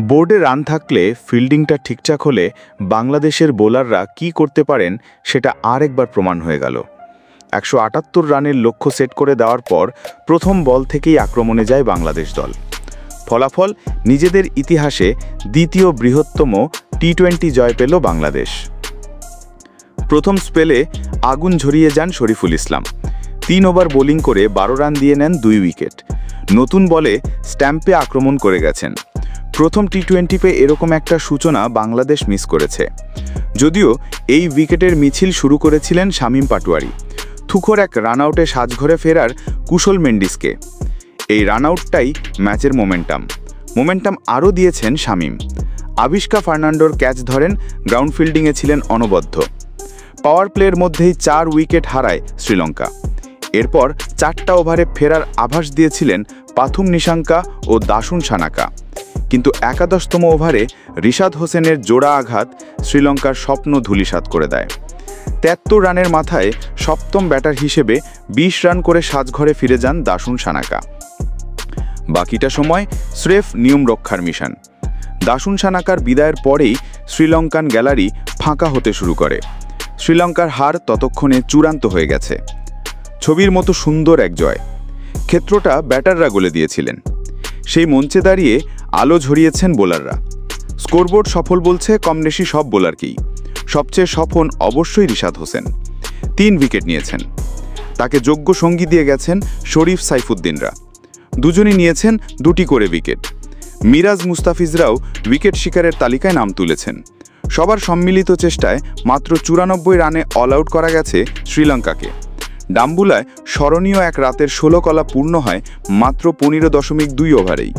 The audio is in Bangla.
বোর্ডে রান থাকলে ফিল্ডিংটা ঠিকঠাক হলে বাংলাদেশের বোলাররা কি করতে পারেন সেটা আরেকবার প্রমাণ হয়ে গেল। 178 রানের লক্ষ্য সেট করে দেওয়ার পর প্রথম বল থেকেই আক্রমণে যায় বাংলাদেশ দল। ফলাফল নিজেদের ইতিহাসে দ্বিতীয় বৃহত্তম টি-20 জয় পেল বাংলাদেশ। প্রথম স্পেলে আগুন ঝরিয়ে যান শরীফুল ইসলাম। 3 ওভার বোলিং করে 12 রান দিয়ে নেন 2 উইকেট। নতুন বলে স্ট্যাম্পে আক্রমণ করে গেছেন। প্রথম টি-20 এরকম একটা সূচনা বাংলাদেশ মিস করেছে। যদিও এই উইকেটের মিছিল শুরু করেছিলেন শামীম পাটোয়ারি। থুখোর এক রানআউটে সাজঘরে ফেরার কুশল মেন্ডিসকে। এই রানআউটটাই ম্যাচের মোমেন্টাম আরও দিয়েছেন শামীম। আবিষ্কা ফার্নান্ডোর ক্যাচ ধরেন, গ্রাউন্ড ফিল্ডিংয়ে ছিলেন অনবদ্য। পাওয়ার প্লের মধ্যেই 4 উইকেট হারায় শ্রীলঙ্কা। এরপর 4টা ওভারে ফেরার আভাস দিয়েছিলেন পাথুম নিশাঙ্কা ও দাসুন সানাকা। কিন্তু 11তম ওভারে রিশাদ হোসেনের জোড়া আঘাত শ্রীলঙ্কার স্বপ্ন ধূলিসাৎ করে দেয়। 73 রানের মাথায় সপ্তম ব্যাটার হিসেবে 20 রান করে সাজঘরে ফিরে যান দাসুন সানাকা। বাকিটা সময় স্রেফ নিয়ম রক্ষার মিশন। দাসুন সানাকার বিদায়ের পরেই শ্রীলঙ্কান গ্যালারি ফাঁকা হতে শুরু করে। শ্রীলঙ্কার হার ততক্ষণে চূড়ান্ত হয়ে গেছে। ছবির মতো সুন্দর এক জয়। ক্ষেত্রটা ব্যাটাররা গলে দিয়েছিলেন। সেই মঞ্চে দাঁড়িয়ে আলো ঝরিয়েছেন বোলাররা। স্কোরবোর্ড সফল বলছে কমবেশি সব বোলারকেই। সবচেয়ে সফল অবশ্যই রিশাদ হোসেন। 3 উইকেট নিয়েছেন। তাকে যোগ্য সঙ্গী দিয়ে গেছেন শরীফ সাইফুদ্দিনরা। দুজনই নিয়েছেন 2টি করে উইকেট। মিরাজ মুস্তাফিজরাও উইকেট শিকারের তালিকায় নাম তুলেছেন। সবার সম্মিলিত চেষ্টায় মাত্র 94 রানে অল আউট করা গেছে শ্রীলঙ্কাকে। ডাম্বুলায় স্মরণীয় এক রাতের 16 কলা পূর্ণ হয় মাত্র 15.2 ওভারেই।